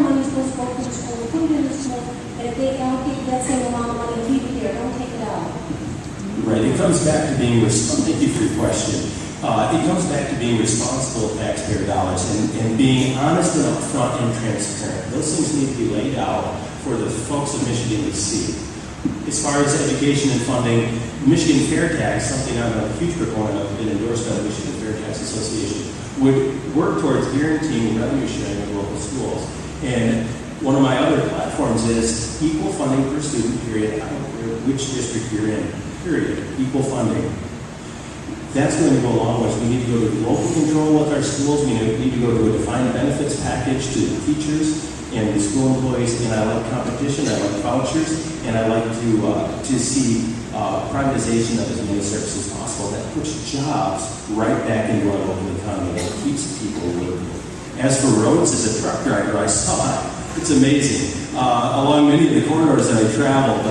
the money's supposed to go to the school, we put it in the school, and if they allocate that same amount of money and leave it there, don't take it out. Right, it comes back to being responsible. Thank you for your question. It comes back to being responsible taxpayer dollars and being honest and upfront and transparent. Those things need to be laid out for the folks of Michigan to see. As far as education and funding, Michigan Fair Tax, something I'm a huge proponent of, been endorsed by the Michigan Fair Tax Association, would work towards guaranteeing revenue sharing of local schools. And one of my other platforms is equal funding per student, period. I don't care which district you're in, period. Equal funding. That's going to go a long way. We need to go to local control with our schools. We need to go to a defined benefits package to the teachers and the school employees. And I like competition. I like vouchers, and I like to see privatization of as many services as possible. That puts jobs right back into our local economy. That keeps people working. As for roads, as a truck driver, I saw it. It's amazing. Along many of the corridors that I traveled,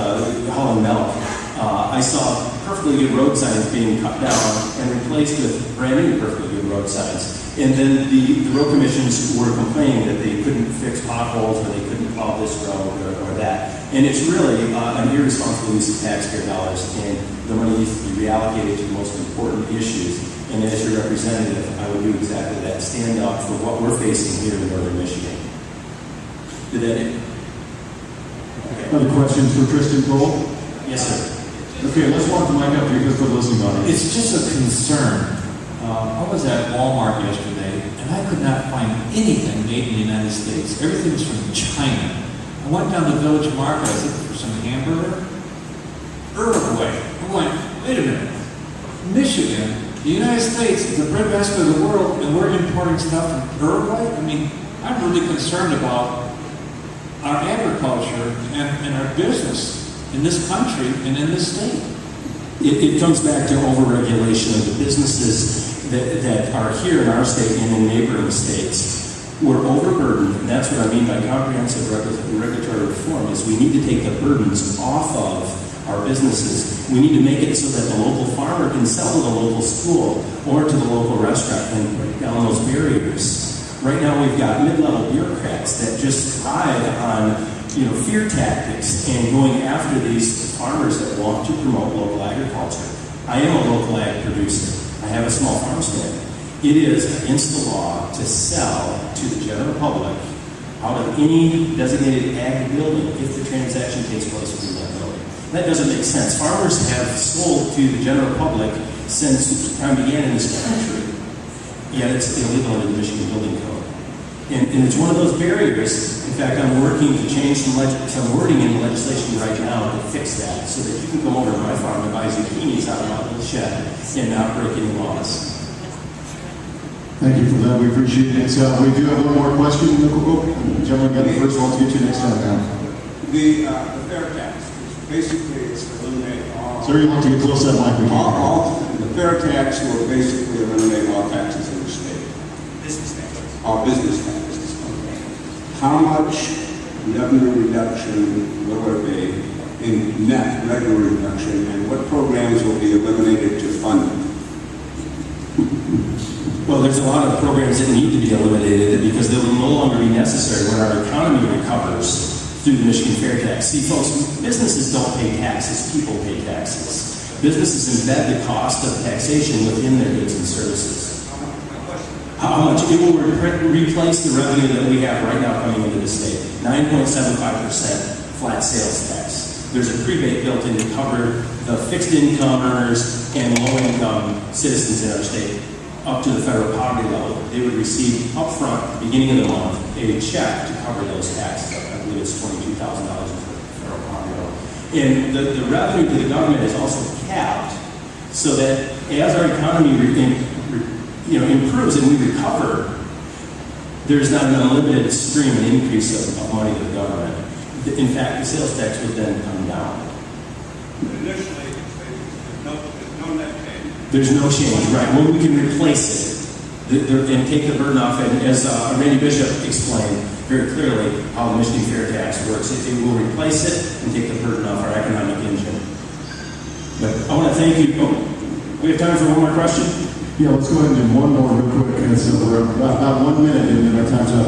hauling milk, I saw perfectly good road signs being cut down and replaced with brand new perfectly good road signs. And then the road commissions were complaining that they couldn't fix potholes or they couldn't plow this road or that. And it's really an irresponsible use of taxpayer dollars, and the money needs to be reallocated to the most important issues. And as your representative, I would do exactly that. Stand up for what we're facing here in northern Michigan. Did that end? Okay. Other questions for Tristan Cole? Yes, sir. Okay, let's walk the mic up here because we're listening on it. It's just a concern. I was at Walmart yesterday, and I could not find anything made in the United States. Everything's from China. I went down to Village Market, I was looking for some hamburger. Uruguay. I went, wait a minute. Michigan, the United States, is the breadbasket of the world, and we're importing stuff from Uruguay? I mean, I'm really concerned about our agriculture and our business in this country and in this state. It comes back to overregulation of the businesses that are here in our state and in neighboring states. We're overburdened, and that's what I mean by comprehensive regulatory reform, is we need to take the burdens off of our businesses. We need to make it so that the local farmer can sell to the local school or to the local restaurant and break down those barriers. Right now we've got mid-level bureaucrats that just thrive on fear tactics and going after these farmers that want to promote local agriculture. I am a local ag producer. I have a small farm stand. It is against the law to sell to the general public out of any designated ag building if the transaction takes place within that building. That doesn't make sense. Farmers have sold to the general public since time began in this country, yet it's illegal under the Michigan Building Code. And it's one of those barriers. In fact, I'm working to change some wording in the legislation right now to fix that, so that you can come over to my farm and buy zucchinis out of my little shed and not break any laws. Thank you for that. We appreciate it. We do have one more question. Gentlemen, got the first one. Let's get you next time. The fair tax, basically, it's eliminating all. Sir, you want to get close to that microphone? The fair tax will basically eliminate all taxes in the state. Business taxes. All business taxes. How much revenue reduction will there be in net revenue reduction, and what programs will be eliminated to fund it? Well, there's a lot of programs that need to be eliminated because they will no longer be necessary when our economy recovers through the Michigan Fair Tax. See, folks, businesses don't pay taxes, people pay taxes. Businesses embed the cost of taxation within their goods and services. How much? It will replace the revenue that we have right now coming into the state. 9.75% flat sales tax. There's a rebate built in to cover the fixed income earners and low-income citizens in our state up to the federal poverty level. They would receive up front, at the beginning of the month, a check to cover those taxes. I believe it's $22,000 for the federal poverty level. And the revenue to the government is also capped so that as our economy improves and we recover, there's not an unlimited stream and increase of money to the government. In fact, the sales tax would then come down. Initially, there's no net change. There's no change, right? Well, we can replace it and take the burden off. And as Randy Bishop explained very clearly how the Michigan Fair Tax works, it will replace it and take the burden off our economic engine. But I want to thank you. Oh, we have time for one more question? Yeah, let's go ahead and do one more real quick. We're about 1 minute and then our time's up.